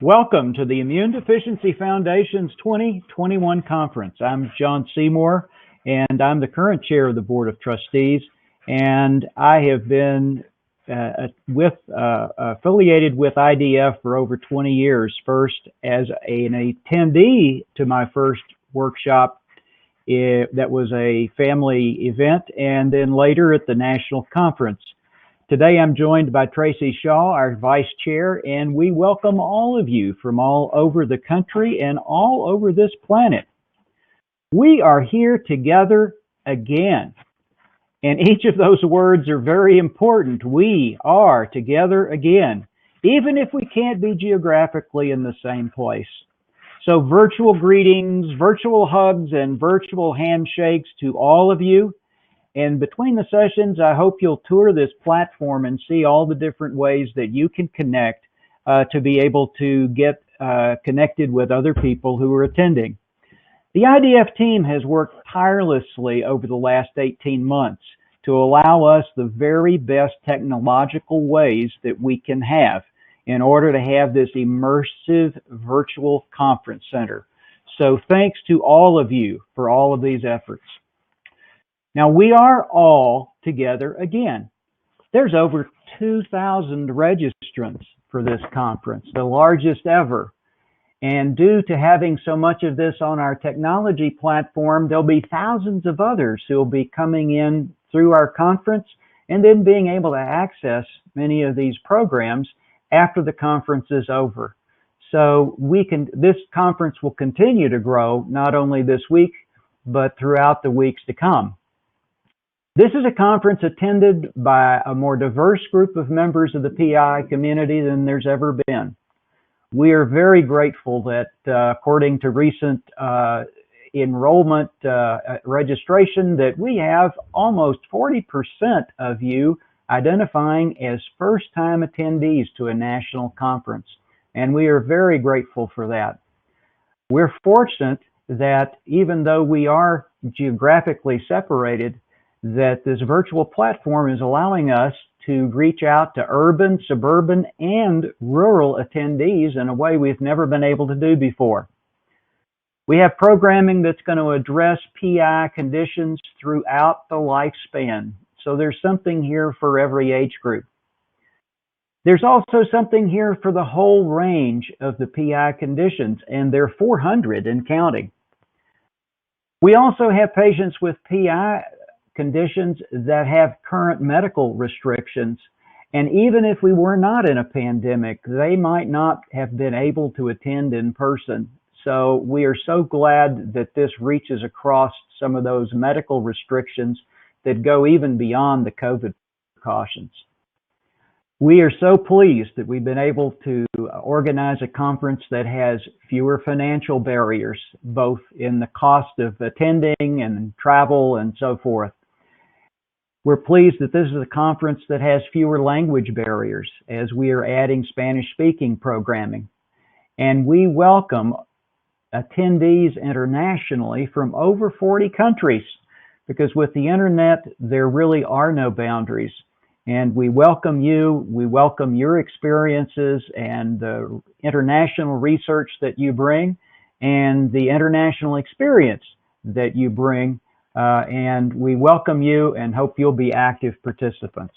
Welcome to the Immune Deficiency Foundation's 2021 conference. I'm John Seymour, and I'm the current chair of the Board of Trustees, and I have been affiliated with IDF for over 20 years, first as an attendee to my first workshop that was a family event, and then later at the national conference. Today I'm joined by Tracy Shaw, our vice chair, and we welcome all of you from all over the country and all over this planet. We are here together again, and each of those words are very important. We are together again, even if we can't be geographically in the same place. So virtual greetings, virtual hugs, and virtual handshakes to all of you. And between the sessions, I hope you'll tour this platform and see all the different ways that you can connect to be able to get connected with other people who are attending. The IDF team has worked tirelessly over the last 18 months to allow us the very best technological ways that we can have in order to have this immersive virtual conference center. So thanks to all of you for all of these efforts. Now, we are all together again. There's over 2,000 registrants for this conference, the largest ever. And due to having so much of this on our technology platform, there'll be thousands of others who will be coming in through our conference and then being able to access many of these programs after the conference is over. So this conference will continue to grow not only this week, but throughout the weeks to come. This is a conference attended by a more diverse group of members of the PI community than there's ever been. We are very grateful that according to recent enrollment registration, that we have almost 40% of you identifying as first-time attendees to a national conference. And we are very grateful for that. We're fortunate that even though we are geographically separated, that this virtual platform is allowing us to reach out to urban, suburban, and rural attendees in a way we've never been able to do before. We have programming that's going to address PI conditions throughout the lifespan. So there's something here for every age group. There's also something here for the whole range of the PI conditions, and there are 400 and counting. We also have patients with PI conditions that have current medical restrictions. And even if we were not in a pandemic, they might not have been able to attend in person. So we are so glad that this reaches across some of those medical restrictions that go even beyond the COVID precautions. We are so pleased that we've been able to organize a conference that has fewer financial barriers, both in the cost of attending and travel and so forth. We're pleased that this is a conference that has fewer language barriers as we are adding Spanish-speaking programming. And we welcome attendees internationally from over 40 countries, because with the internet, there really are no boundaries. And we welcome you, we welcome your experiences and the international research that you bring and the international experience that you bring. And we welcome you and hope you'll be active participants.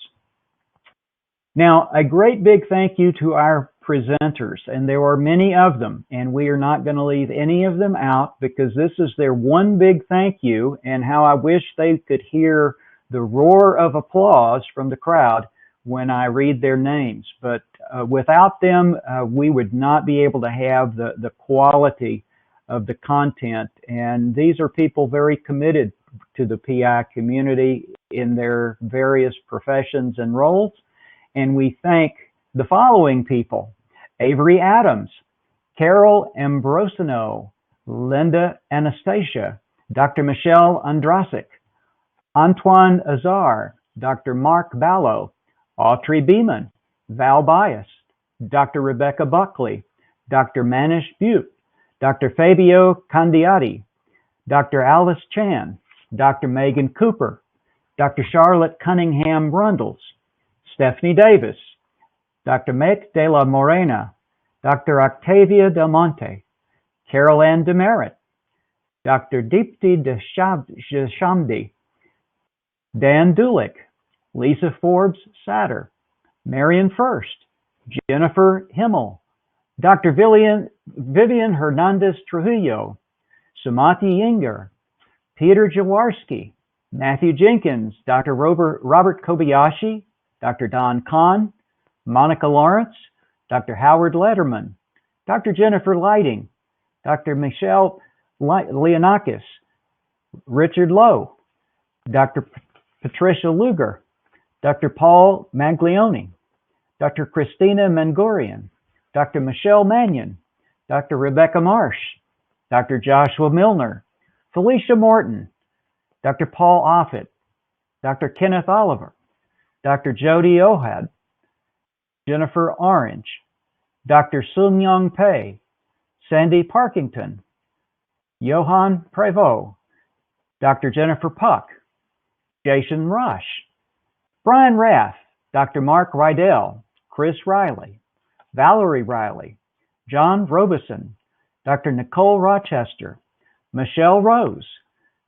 Now, a great big thank you to our presenters, and there are many of them, and we are not going to leave any of them out because this is their one big thank you, and how I wish they could hear the roar of applause from the crowd when I read their names. But without them, we would not be able to have the quality of the content, and these are people very committed to the PI community in their various professions and roles. And we thank the following people: Avery Adams, Carol Ambrosino, Linda Anastasia, Dr. Michelle Andrasik, Antoine Azar, Dr. Mark Ballo, Autrey Beeman, Val Bias, Dr. Rebecca Buckley, Dr. Manish Butte, Dr. Fabio Candiati, Dr. Alice Chan, Dr. Megan Cooper, Dr. Charlotte Cunningham Rundles, Stephanie Davis, Dr. Mate de la Morena, Dr. Octavia Del Monte, Carol Ann Demerit, Dr. Deepti Deshamdi, Dan Dulick, Lisa Forbes Satter, Marion First, Jennifer Himmel, Dr. Vivian Hernandez Trujillo, Sumati Yinger, Peter Jaworski, Matthew Jenkins, Dr. Robert Kobayashi, Dr. Don Kahn, Monica Lawrence, Dr. Howard Letterman, Dr. Jennifer Lighting, Dr. Michelle Leonakis, Richard Lowe, Dr. Patricia Luger, Dr. Paul Maglione, Dr. Christina Mangorian, Dr. Michelle Mannion, Dr. Rebecca Marsh, Dr. Joshua Milner, Felicia Morton, Dr. Paul Offit, Dr. Kenneth Oliver, Dr. Jody Ohad, Jennifer Orange, Dr. Sun Young Pei, Sandy Parkington, Johan Prevost, Dr. Jennifer Puck, Jason Rush, Brian Rath, Dr. Mark Rydell, Chris Riley, Valerie Riley, John Robeson, Dr. Nicole Rochester, Michelle Rose,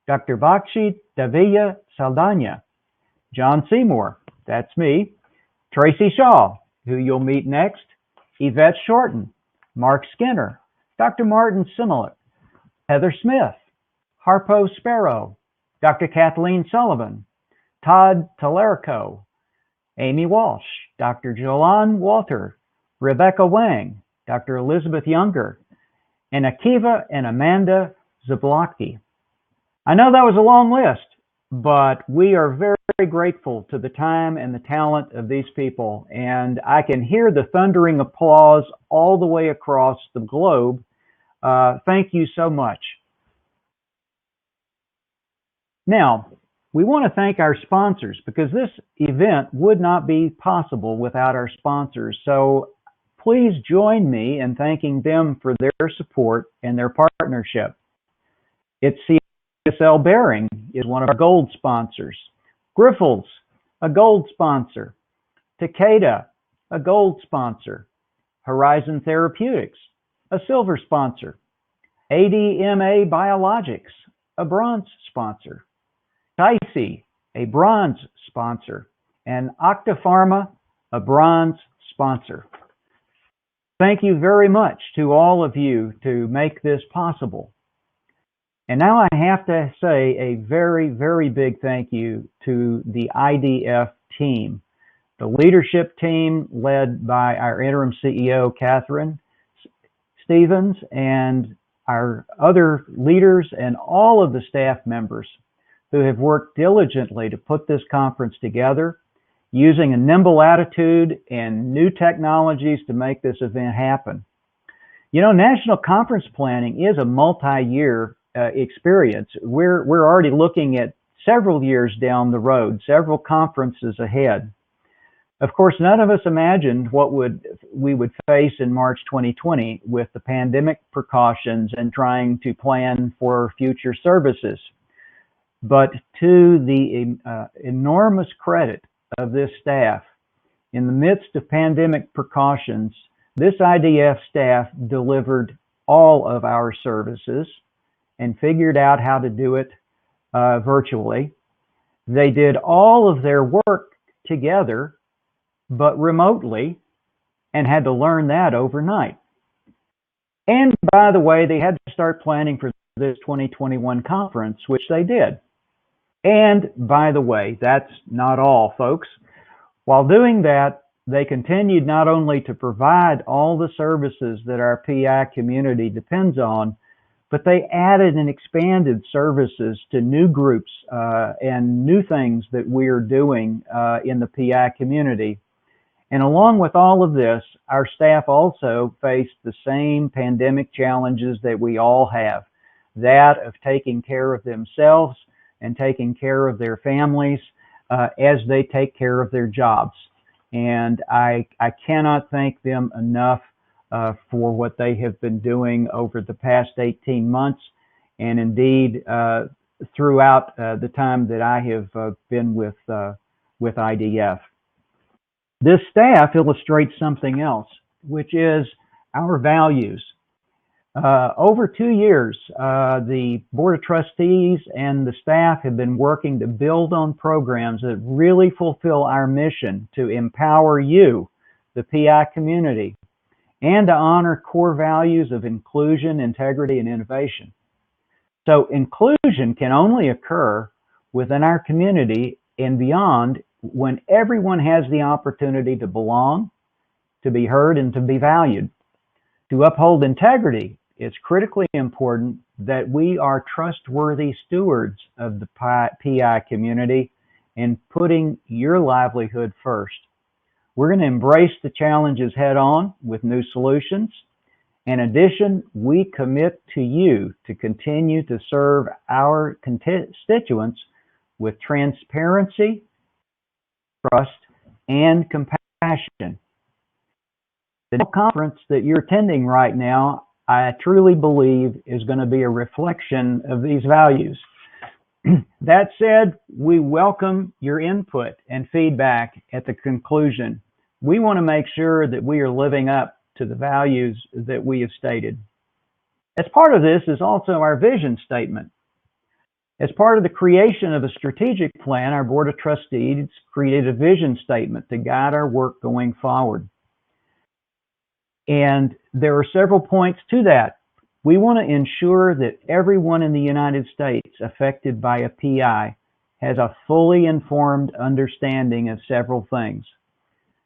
Dr. Bakshi Davia Saldana, John Seymour, that's me, Tracy Shaw, who you'll meet next, Yvette Shorten, Mark Skinner, Dr. Martin Simolet, Heather Smith, Harpo Sparrow, Dr. Kathleen Sullivan, Todd Talerico, Amy Walsh, Dr. Jolan Walter, Rebecca Wang, Dr. Elizabeth Younger, and Akiva and Amanda Zablocki. I know that was a long list, but we are very, very grateful to the time and the talent of these people, and I can hear the thundering applause all the way across the globe. Thank you so much. Now, we want to thank our sponsors because this event would not be possible without our sponsors. So please join me in thanking them for their support and their partnership. It's CSL Bearing is one of our gold sponsors. Grifols, a gold sponsor. Takeda, a gold sponsor. Horizon Therapeutics, a silver sponsor. ADMA Biologics, a bronze sponsor. Tracy, a bronze sponsor, and Octapharma, a bronze sponsor. Thank you very much to all of you to make this possible. And now I have to say a very, very big thank you to the IDF team, the leadership team led by our interim CEO, Catherine Stevens, and our other leaders and all of the staff members who have worked diligently to put this conference together, using a nimble attitude and new technologies to make this event happen. You know, national conference planning is a multi-year experience. We're already looking at several years down the road, several conferences ahead. Of course, none of us imagined what we would face in March 2020 with the pandemic precautions and trying to plan for future services. But to the enormous credit of this staff, in the midst of pandemic precautions, this IDF staff delivered all of our services and figured out how to do it virtually. They did all of their work together, but remotely, and had to learn that overnight. And by the way, they had to start planning for this 2021 conference, which they did. And by the way, that's not all, folks. While doing that, they continued not only to provide all the services that our PI community depends on, but they added and expanded services to new groups and new things that we're doing in the PI community. And along with all of this, our staff also faced the same pandemic challenges that we all have, that of taking care of themselves and taking care of their families as they take care of their jobs. And I cannot thank them enough for what they have been doing over the past 18 months, and indeed throughout the time that I have been with IDF. This staff illustrates something else, which is our values. Over 2 years, the Board of Trustees and the staff have been working to build on programs that really fulfill our mission to empower you, the PI community, and to honor core values of inclusion, integrity, and innovation. So inclusion can only occur within our community and beyond when everyone has the opportunity to belong, to be heard, and to be valued. To uphold integrity, it's critically important that we are trustworthy stewards of the PI community and putting your livelihood first. We're going to embrace the challenges head on with new solutions. In addition, we commit to you to continue to serve our constituents with transparency, trust, and compassion. The conference that you're attending right now, I truly believe, is going to be a reflection of these values. That said, we welcome your input and feedback at the conclusion. We want to make sure that we are living up to the values that we have stated. As part of this is also our vision statement. As part of the creation of a strategic plan, our Board of Trustees created a vision statement to guide our work going forward. And there are several points to that. We want to ensure that everyone in the United States affected by a PI has a fully informed understanding of several things.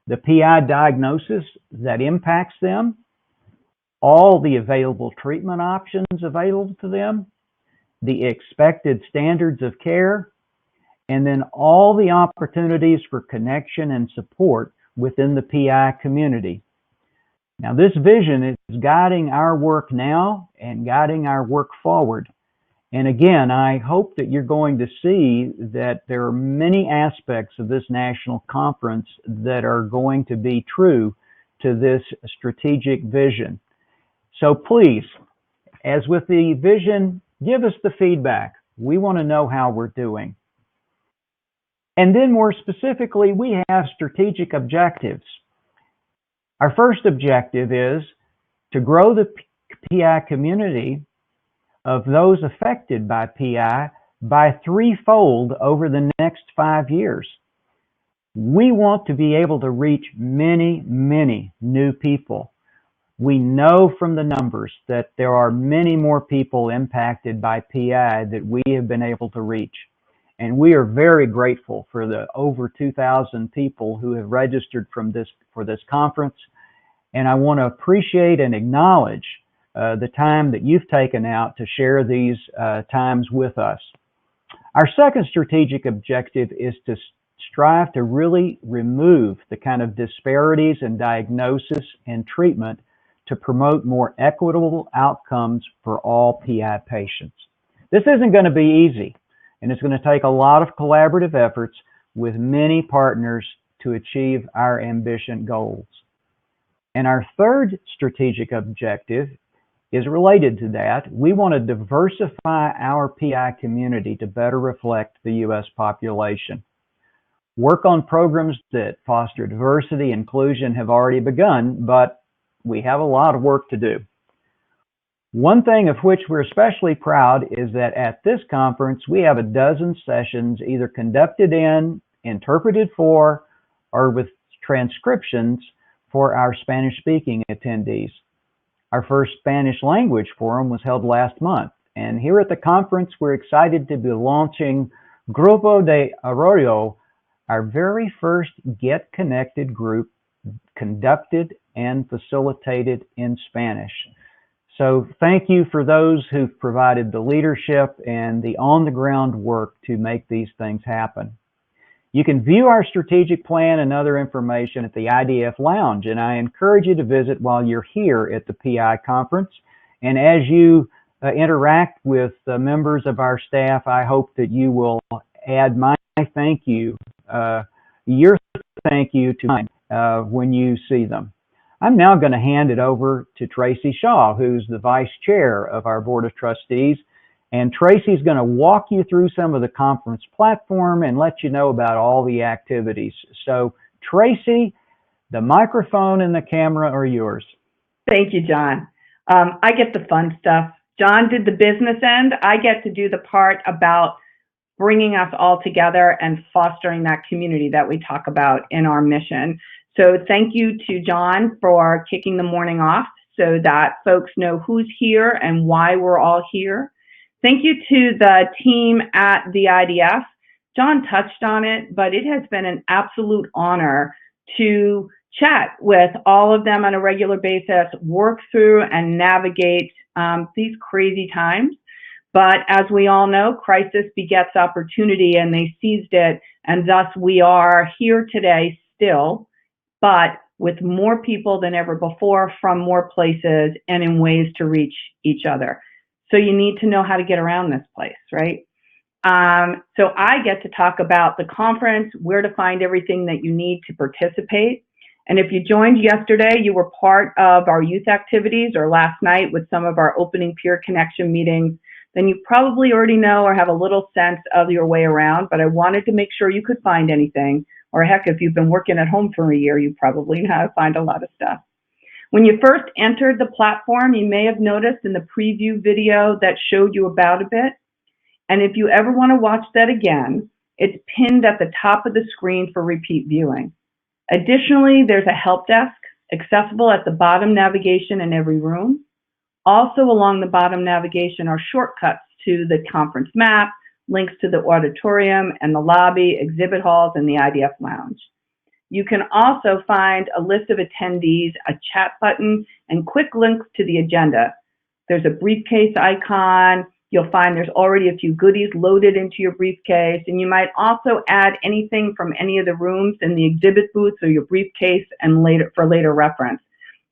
The PI diagnosis that impacts them, all the available treatment options available to them, the expected standards of care, and then all the opportunities for connection and support within the PI community. Now, this vision is guiding our work now and guiding our work forward. And again, I hope that you're going to see that there are many aspects of this national conference that are going to be true to this strategic vision. So please, as with the vision, give us the feedback. We want to know how we're doing. And then more specifically, we have strategic objectives. Our first objective is to grow the PI community of those affected by PI by threefold over the next 5 years. We want to be able to reach many, many new people. We know from the numbers that there are many more people impacted by PI that we have been able to reach. And we are very grateful for the over 2,000 people who have registered for this conference. And I want to appreciate and acknowledge the time that you've taken out to share these times with us. Our second strategic objective is to strive to really remove the kind of disparities in diagnosis and treatment to promote more equitable outcomes for all PI patients. This isn't going to be easy, and it's going to take a lot of collaborative efforts with many partners to achieve our ambitious goals. And our third strategic objective is related to that. We want to diversify our PI community to better reflect the U.S. population. Work on programs that foster diversity and inclusion have already begun, but we have a lot of work to do. One thing of which we're especially proud is that at this conference, we have a dozen sessions either conducted in, interpreted for, or with transcriptions for our Spanish-speaking attendees. Our first Spanish language forum was held last month, and here at the conference, we're excited to be launching Grupo de Arroyo, our very first Get Connected group conducted and facilitated in Spanish. So thank you for those who've provided the leadership and the on-the-ground work to make these things happen. You can view our strategic plan and other information at the IDF Lounge, and I encourage you to visit while you're here at the PI conference. And as you interact with members of our staff, I hope that you will add my thank you, your thank you to mine when you see them. I'm now going to hand it over to Tracy Shaw, who's the Vice Chair of our Board of Trustees. And Tracy's going to walk you through some of the conference platform and let you know about all the activities. So, Tracy, the microphone and the camera are yours. Thank you, John. I get the fun stuff. John did the business end. I get to do the part about bringing us all together and fostering that community that we talk about in our mission. So thank you to John for kicking the morning off so that folks know who's here and why we're all here. Thank you to the team at the IDF. John touched on it, but it has been an absolute honor to chat with all of them on a regular basis, work through and navigate these crazy times. But as we all know, crisis begets opportunity, and they seized it, and thus we are here today still, but with more people than ever before from more places and in ways to reach each other. So you need to know how to get around this place, right? So I get to talk about the conference, where to find everything that you need to participate. And if you joined yesterday, you were part of our youth activities, or last night with some of our opening peer connection meetings, then you probably already know or have a little sense of your way around, but I wanted to make sure you could find anything. Or heck, if you've been working at home for a year, you probably know how to find a lot of stuff. When you first entered the platform, you may have noticed in the preview video that showed you about a bit. And if you ever want to watch that again, it's pinned at the top of the screen for repeat viewing. Additionally, there's a help desk accessible at the bottom navigation in every room. Also along the bottom navigation are shortcuts to the conference map, links to the auditorium and the lobby, exhibit halls, and the IDF lounge. You can also find a list of attendees, a chat button, and quick links to the agenda. There's a briefcase icon. You'll find there's already a few goodies loaded into your briefcase, and you might also add anything from any of the rooms in the exhibit booths or your briefcase and for later reference.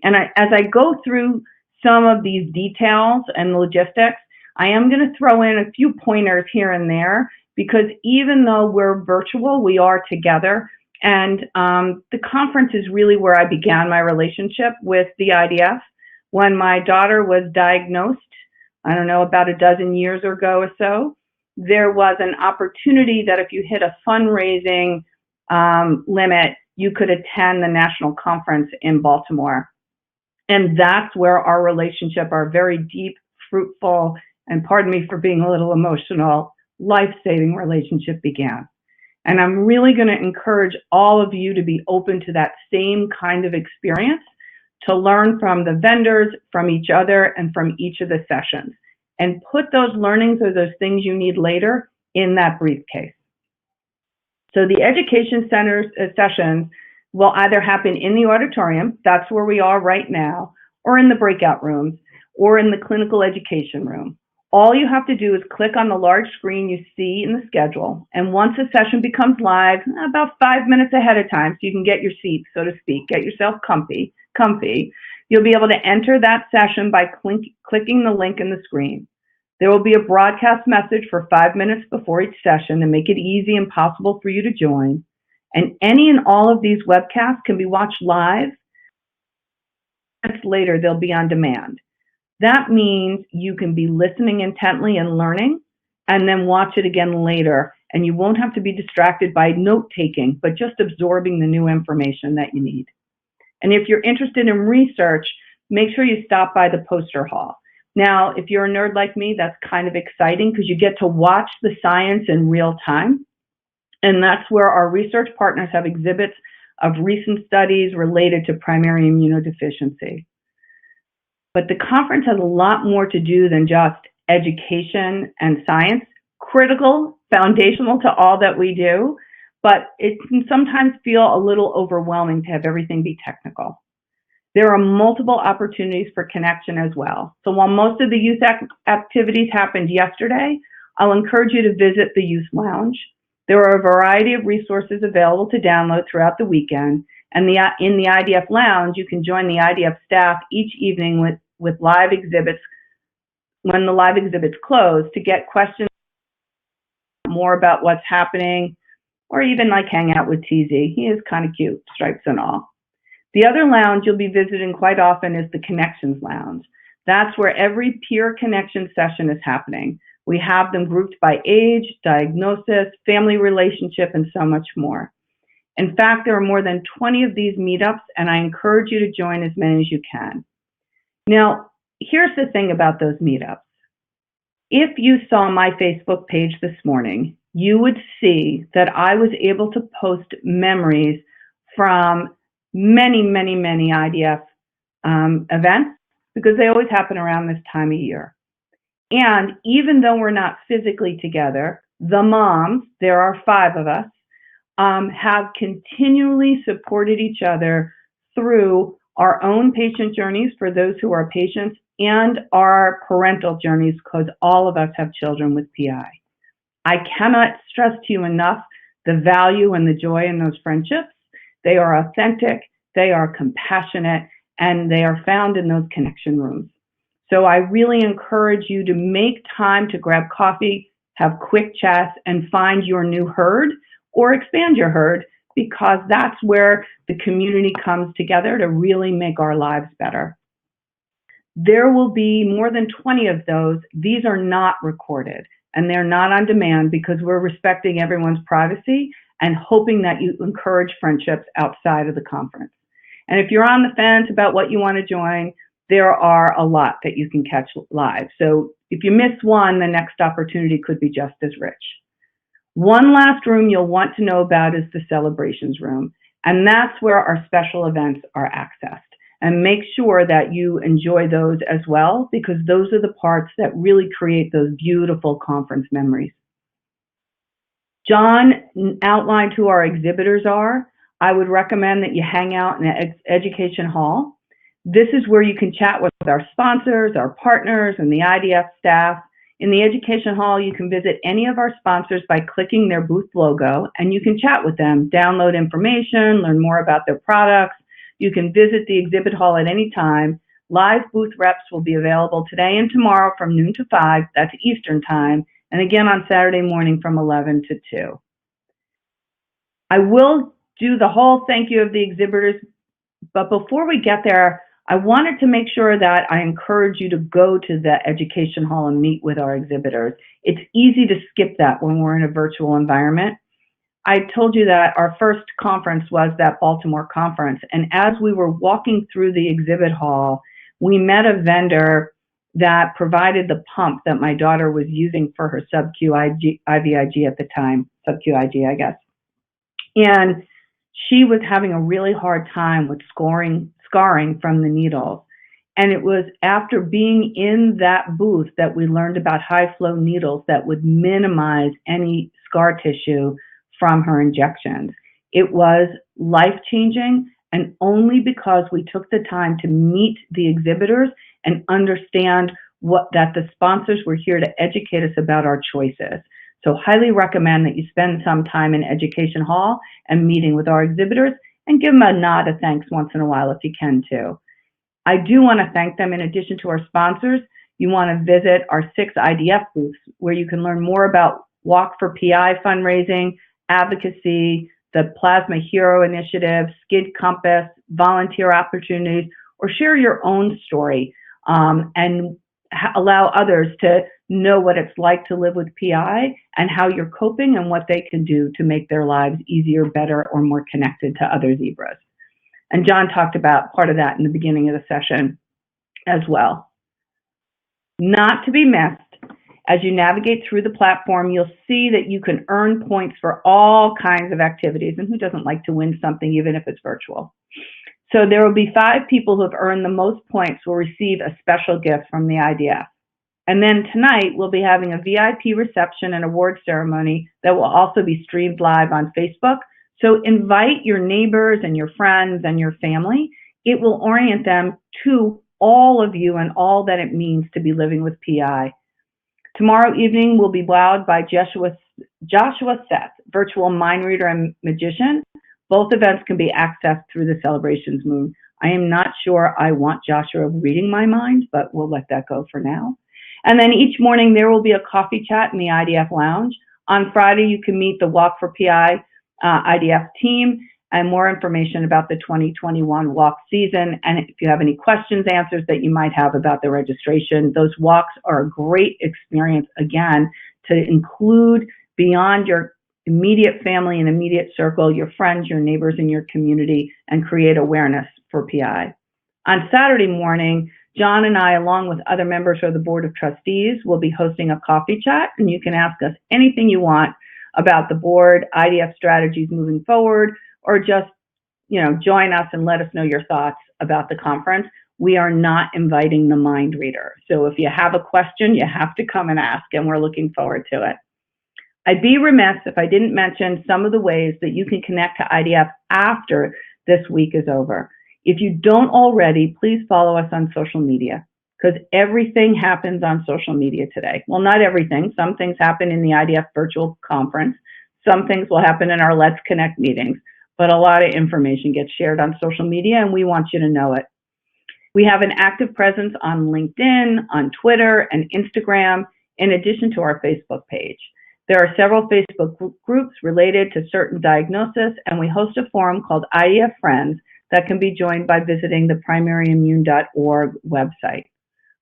And as I go through some of these details and logistics, I am going to throw in a few pointers here and there, because even though we're virtual, we are together. And the conference is really where I began my relationship with the IDF. When my daughter was diagnosed, I don't know, about a dozen years ago or so, there was an opportunity that if you hit a fundraising limit, you could attend the national conference in Baltimore. And that's where our relationship, our very deep, fruitful, and pardon me for being a little emotional, life-saving relationship began. And I'm really going to encourage all of you to be open to that same kind of experience, to learn from the vendors, from each other, and from each of the sessions, and put those learnings or those things you need later in that briefcase. So the education center sessions will either happen in the auditorium, that's where we are right now, or in the breakout rooms, or in the clinical education room. All you have to do is click on the large screen you see in the schedule, and once a session becomes live, about 5 minutes ahead of time, so you can get your seat, so to speak, get yourself comfy, you'll be able to enter that session by clicking the link in the screen. There will be a broadcast message for 5 minutes before each session to make it easy and possible for you to join. And any and all of these webcasts can be watched live. Later, they'll be on demand. That means you can be listening intently and learning, and then watch it again later, and you won't have to be distracted by note-taking, but just absorbing the new information that you need. And if you're interested in research, make sure you stop by the poster hall. Now, if you're a nerd like me, that's kind of exciting because you get to watch the science in real time. And that's where our research partners have exhibits of recent studies related to primary immunodeficiency. But the conference has a lot more to do than just education and science, critical, foundational to all that we do, but it can sometimes feel a little overwhelming to have everything be technical. There are multiple opportunities for connection as well. So while most of the youth activities happened yesterday, I'll encourage you to visit the Youth Lounge. There are a variety of resources available to download throughout the weekend. And in the IDF Lounge, you can join the IDF staff each evening with live exhibits when the live exhibits close to get questions more about what's happening, or even like hang out with TZ. He is kind of cute, stripes and all. The other lounge you'll be visiting quite often is the Connections Lounge. That's where every peer connection session is happening. We have them grouped by age, diagnosis, family relationship, and so much more. In fact, there are more than 20 of these meetups, and I encourage you to join as many as you can. Now, here's the thing about those meetups. If you saw my Facebook page this morning, you would see that I was able to post memories from many, many, many IDF events, because they always happen around this time of year. And even though we're not physically together, the moms, there are 5 of us, have continually supported each other through our own patient journeys for those who are patients and our parental journeys, because all of us have children with PI. I cannot stress to you enough the value and the joy in those friendships. They are authentic, they are compassionate, and they are found in those connection rooms. So I really encourage you to make time to grab coffee, have quick chats, and find your new herd or expand your herd, because that's where the community comes together to really make our lives better. There will be more than 20 of those. These are not recorded and they're not on demand, because we're respecting everyone's privacy and hoping that you encourage friendships outside of the conference. And if you're on the fence about what you want to join, there are a lot that you can catch live. So if you miss one, the next opportunity could be just as rich. One last room you'll want to know about is the celebrations room, and that's where our special events are accessed. And make sure that you enjoy those as well, because those are the parts that really create those beautiful conference memories. John outlined who our exhibitors are. I would recommend that you hang out in the education hall. This is where you can chat with our sponsors, our partners, and the IDF staff. In the education hall, you can visit any of our sponsors by clicking their booth logo, and you can chat with them, download information, learn more about their products. You can visit the exhibit hall at any time. Live booth reps will be available today and tomorrow from noon to 5, that's Eastern time, and again on Saturday morning from 11 to 2. I will do the whole thank you of the exhibitors, but before we get there, I wanted to make sure that I encourage you to go to the education hall and meet with our exhibitors. It's easy to skip that when we're in a virtual environment. I told you that our first conference was that Baltimore conference, and as we were walking through the exhibit hall, we met a vendor that provided the pump that my daughter was using for her sub-Q IVIG at the time, sub-Q IG, I guess. And she was having a really hard time with scarring from the needles. And it was after being in that booth that we learned about high flow needles that would minimize any scar tissue from her injections. It was life-changing, and only because we took the time to meet the exhibitors and understand that the sponsors were here to educate us about our choices. So highly recommend that you spend some time in education hall and meeting with our exhibitors, and give them a nod of thanks once in a while if you can too. I do want to thank them. In addition to our sponsors, you want to visit our 6 IDF booths where you can learn more about Walk for PI fundraising, advocacy, the Plasma Hero Initiative, Skid Compass, volunteer opportunities, or share your own story and allow others to know what it's like to live with PI and how you're coping and what they can do to make their lives easier, better, or more connected to other zebras. And John talked about part of that in the beginning of the session as well. Not to be missed, as you navigate through the platform, you'll see that you can earn points for all kinds of activities, and who doesn't like to win something even if it's virtual? So there will be 5 people who have earned the most points will receive a special gift from the IDF. And then tonight, we'll be having a VIP reception and award ceremony that will also be streamed live on Facebook. So invite your neighbors and your friends and your family. It will orient them to all of you and all that it means to be living with PI. Tomorrow evening, we'll be wowed by Joshua Seth, virtual mind reader and magician. Both events can be accessed through the Celebrations Moon. I am not sure I want Joshua reading my mind, but we'll let that go for now. And then each morning there will be a coffee chat in the IDF lounge. On Friday, you can meet the Walk for PI IDF team and more information about the 2021 walk season. And if you have any questions, answers that you might have about the registration, those walks are a great experience, again, to include beyond your immediate family and immediate circle, your friends, your neighbors in your community, and create awareness for PI. On Saturday morning, John and I, along with other members of the Board of Trustees, will be hosting a coffee chat, and you can ask us anything you want about the board, IDF strategies moving forward, or just, join us and let us know your thoughts about the conference. We are not inviting the mind reader. So if you have a question, you have to come and ask, and we're looking forward to it. I'd be remiss if I didn't mention some of the ways that you can connect to IDF after this week is over. If you don't already, please follow us on social media, because everything happens on social media today. Well, not everything. Some things happen in the IDF virtual conference. Some things will happen in our Let's Connect meetings, but a lot of information gets shared on social media, and we want you to know it. We have an active presence on LinkedIn, on Twitter, and Instagram, in addition to our Facebook page. There are several Facebook groups related to certain diagnoses, and we host a forum called IDF Friends that can be joined by visiting the primaryimmune.org website.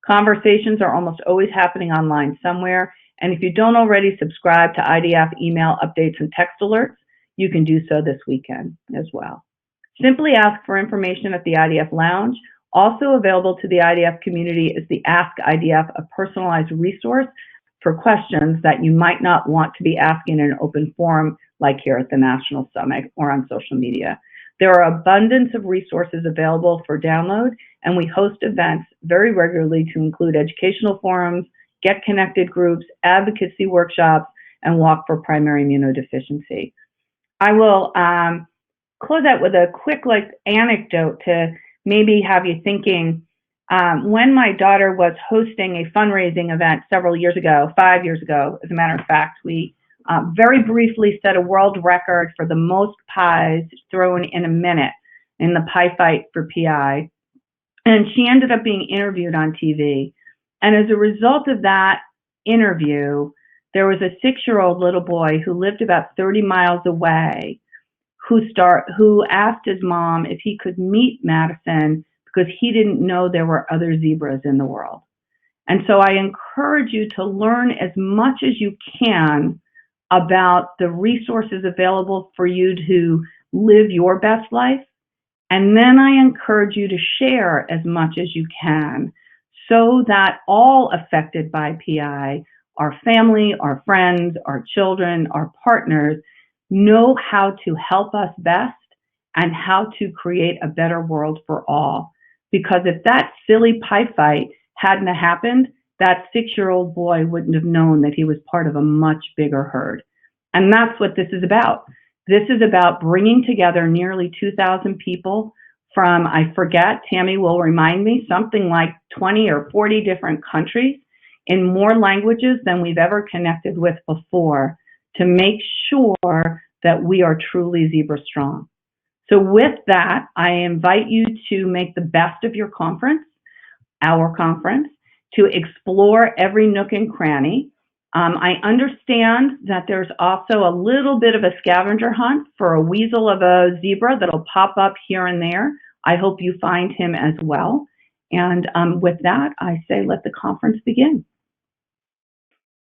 Conversations are almost always happening online somewhere, and if you don't already subscribe to IDF email updates and text alerts, you can do so this weekend as well. Simply ask for information at the IDF Lounge. Also available to the IDF community is the Ask IDF, a personalized resource for questions that you might not want to be asking in an open forum like here at the National Summit or on social media. There are abundance of resources available for download, and we host events very regularly to include educational forums, get connected groups, advocacy workshops, and walk for primary immunodeficiency. I will close out with a quick anecdote to maybe have you thinking. When my daughter was hosting a fundraising event several years ago, 5 years ago, as a matter of fact, we very briefly set a world record for the most pies thrown in a minute in the pie fight for PI. And she ended up being interviewed on TV. And as a result of that interview, there was a 6-year-old little boy who lived about 30 miles away who asked his mom if he could meet Madison because he didn't know there were other zebras in the world. And so I encourage you to learn as much as you can about the resources available for you to live your best life. And then I encourage you to share as much as you can so that all affected by PI, our family, our friends, our children, our partners, know how to help us best and how to create a better world for all. Because if that silly pie fight hadn't happened, that 6-year-old boy wouldn't have known that he was part of a much bigger herd. And that's what this is about. This is about bringing together nearly 2,000 people from, I forget, Tammy will remind me, something like 20 or 40 different countries in more languages than we've ever connected with before to make sure that we are truly zebra strong. So with that, I invite you to make the best of your conference, our conference, to explore every nook and cranny. I understand that there's also a little bit of a scavenger hunt for a weasel of a zebra that'll pop up here and there. I hope you find him as well. And with that, I say let the conference begin.